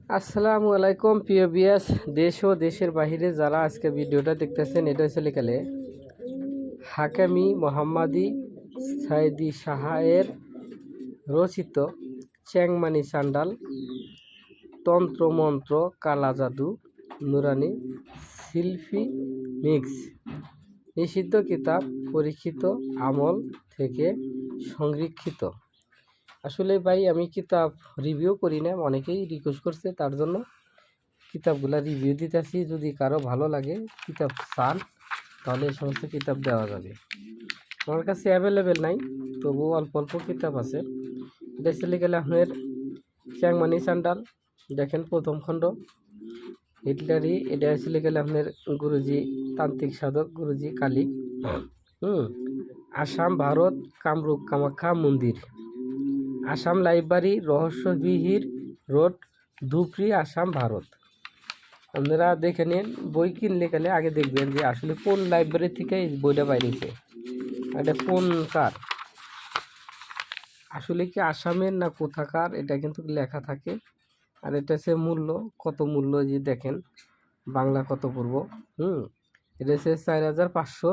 আসসালামু আলাইকুম প্রিয় বিয়াস, দেশ ও দেশের বাহিরে যারা আজকে ভিডিওটা দেখতেছেন, এটা হচ্ছে লেখালে হাকামি মোহাম্মদী সাইদি সাহায়ের রচিত চ্যাংমানি চান্ডাল তন্ত্রমন্ত্র কালা জাদু নুরানি শিল্পী মিক্স নিষিদ্ধ কিতাব পরীক্ষিত আমল থেকে সংরক্ষিত। আসলে ভাই আমি কিতাব রিভিউ করি না, অনেকেই রিকোয়েস্ট করছে, তার জন্য কিতাবগুলা রিভিউ দিতেছি। যদি কারো ভালো লাগে কিতাব চান তাহলে এই সমস্ত কিতাব দেওয়া যাবে। আমার কাছে অ্যাভেলেবেল নাই, তবু অল্প অল্প কিতাব আছে। এটা চলে গেলে আপনার চ্যাংমানি চান্ডাল, দেখেন প্রথম খণ্ড হিটলারি। এটা চলে গেলে আপনার গুরুজি তান্ত্রিক সাধক গুরুজি কালী। আসাম ভারত কামরূপ কামাখ্যা মন্দির, আসাম লাইব্রেরি রহস্যবিহির রোড ধুবড়ী আসাম ভারত। আপনারা দেখে নিন, বই কিনলে গেলে আগে দেখবেন যে আসলে কোন লাইব্রেরি থেকে এই বইটা বাইরেছে, এটা কোন কার, আসলে কি আসামের না কোথাকার, এটা কিন্তু লেখা থাকে। আর এটা সে মূল্য, কত মূল্য যে দেখেন, বাংলা কত পূর্ব। এটা হচ্ছে 4500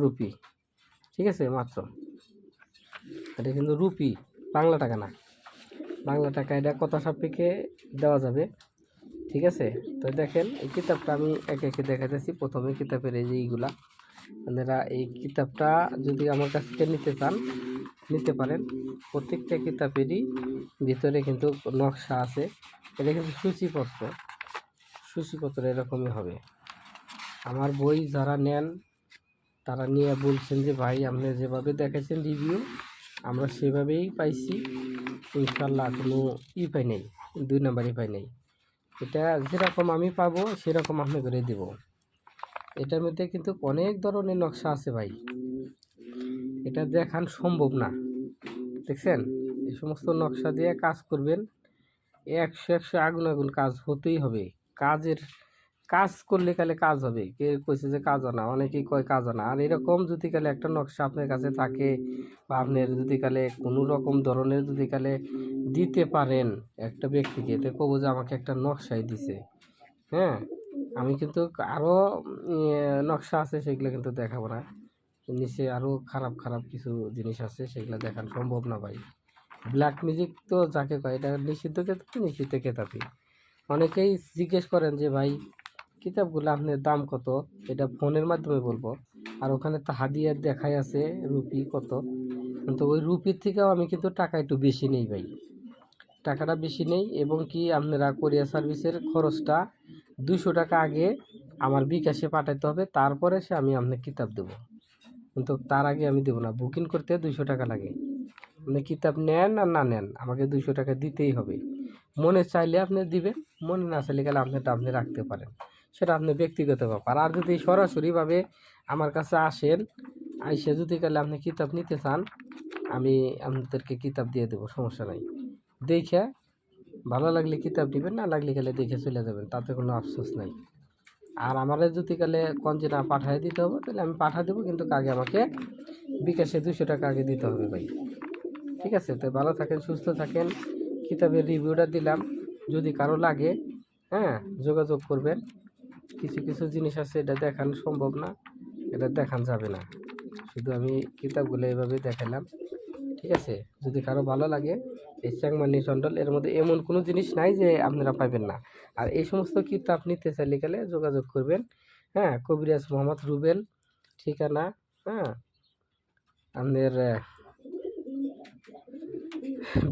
রুপি, ঠিক আছে মাত্র। এটা কিন্তু রুপি, বাংলা টাকা না, বাংলা টাকা। এটা কত সাপেক্ষে দেওয়া যাবে, ঠিক আছে। তো দেখেন এই কিতাবটা আমি একে একে দেখাতেছি। প্রথমে কিতাবের এই যে এইগুলা, আপনারা এই কিতাবটা যদি আমার কাছ থেকে নিতে চান নিতে পারেন। প্রত্যেকটা কিতাবেরই ভিতরে কিন্তু নকশা আছে। এটা কিন্তু সূচিপত্র এরকমই হবে। আমার বই যারা নেন তারা নিয়ে বলছেন যে ভাই আপনি যেভাবে দেখেছেন রিভিউ, আমরা সেভাবেই পাইছি, ইনশাল্লাহ কোনো পাই নেই, 2 নাম্বারই পাই নেই। এটা যেরকম আমি পাবো সেরকম আপনি করে দেব। এটার মধ্যে কিন্তু অনেক ধরনের নকশা আছে ভাই, এটা দেখান সম্ভব না। দেখছেন এই সমস্ত নকশা দিয়ে কাজ করবেন, 100 আগুন কাজ হতেই হবে। কাজ করলে কালে কাজ হবে। কে কইছে যে কাজ না, অনেকেই কয় কাজ না। আর এরকম যদি কালে একটা নকশা আপনার কাছে থাকে, বা আপনার যদি কালে কোনো রকম ধরনের যদি কালে দিতে পারেন একটা ব্যক্তিকে, তো কবো যে আমাকে একটা নকশাই দিছে। হ্যাঁ, আমি কিন্তু আরও নকশা আছে, সেগুলো কিন্তু দেখাবো না। নিচে আরও খারাপ খারাপ কিছু জিনিস আছে, সেগুলো দেখানো সম্ভব না ভাই। ব্ল্যাক মিউজিক তো যাকে কয়, এটা নিষিদ্ধ কেতাবই। অনেকেই জিজ্ঞেস করেন যে ভাই কিতাবগুলো আপনার দাম কত, এটা ফোনের মাধ্যমে বলবো। আর ওখানে তো হাদিয়া দেখাই আছে রুপি কত, কিন্তু ওই রুপির থেকেও আমি কিন্তু টাকা একটু বেশি নেই ভাই, টাকাটা বেশি নেই। এবং কি আপনারা কোরিয়ার সার্ভিসের খরচটা 200 টাকা আগে আমার বিকাশে পাঠাতে হবে, তারপরে সে আমি আপনাকে কিতাব দেবো। কিন্তু তার আগে আমি দেবো না, বুকিং করতে 200 টাকা লাগে। আপনি কিতাব নেন আর না নেন, আমাকে 200 টাকা দিতেই হবে। মনে চাইলে আপনি দিবেন, মনে না চাইলে গেলে আপনি রাখতে পারেন, সেটা আপনার ব্যক্তিগত ব্যাপার। আর যদি সরাসরিভাবে আমার কাছে আসেন, আইসে যদি গেলে আপনি কিতাব নিতে চান, আমি আপনাদেরকে কিতাব দিয়ে দেবো, সমস্যা নাই। দেখে ভালো লাগলে কিতাব দিবেন, না লাগলে গেলে দেখে চলে যাবেন, তাতে কোনো আফসোস নাই। আর আমাদের যদি গেলে কঞ্চে না পাঠিয়ে দিতে হবে, তাহলে আমি পাঠিয়ে দেবো, কিন্তু আগে আমাকে বিকাশে 200 টাকা আগে দিতে হবে ভাই, ঠিক আছে। তো ভালো থাকেন, সুস্থ থাকেন। কিতাবের রিভিউটা দিলাম, যদি কারো লাগে হ্যাঁ যোগাযোগ করবেন। কিছু কিছু জিনিস আছে এটা দেখানো সম্ভব না, এটা দেখান যাবে না, শুধু আমি কিতাবগুলো এভাবে দেখালাম, ঠিক আছে। যদি কারো ভালো লাগে এই চ্যাংমানি চন্ডল, এর মধ্যে এমন কোনো জিনিস নাই যে আপনারা পাবেন না। আর এই সমস্ত কিতাব নিতে চাইলে গেলে যোগাযোগ করবেন। হ্যাঁ, কবিরাজ মোহাম্মদ রুবেল, ঠিকানা হ্যাঁ আপনার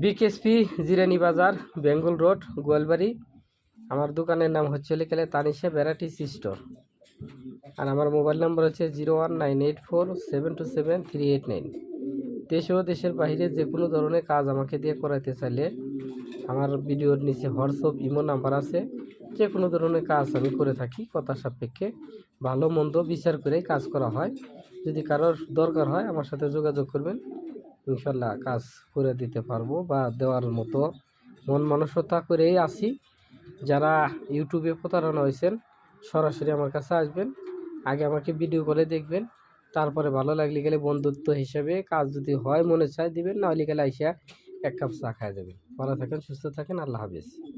বিকেএসপি জিরানি বাজার, বেঙ্গল রোড, গোয়ালবাড়ি। আমার দোকানের নাম হচ্ছে লিখলে তানিশা ভ্যারাইটিস স্টোর। আর আমার মোবাইল নাম্বার হচ্ছে 01984727389। দেশ ও দেশের বাইরে যে কোনো ধরনের কাজ আমাকে দিয়ে করাইতে চাইলে আমার ভিডিওর নিচে হোয়াটসঅ্যাপ ইমো নাম্বার আছে। যে কোনো ধরনের কাজ আমি করে থাকি, কথা সাপেক্ষে ভালো মন্দ বিচার করে কাজ করা হয়। যদি কারোর দরকার হয় আমার সাথে যোগাযোগ করবেন, ইনশাল্লাহ কাজ করে দিতে পারবো, বা দেওয়ার মতো মন মানসিকতা করেই আসি। যারা ইউটিউবে প্রতারণা হয়েছেন সরাসরি আমার কাছে আসবেন, আগে আমাকে ভিডিও করে দেখবেন, তারপরে ভালো লাগলে গেলে বন্ধুত্ব হিসেবে কাজ যদি হয় মনে চায় দিবেন, না হলে গেলে আইসা এক কাপ চা খাওয়া যাবেন। ভালো থাকেন, সুস্থ থাকেন, আল্লাহ হাফেজ।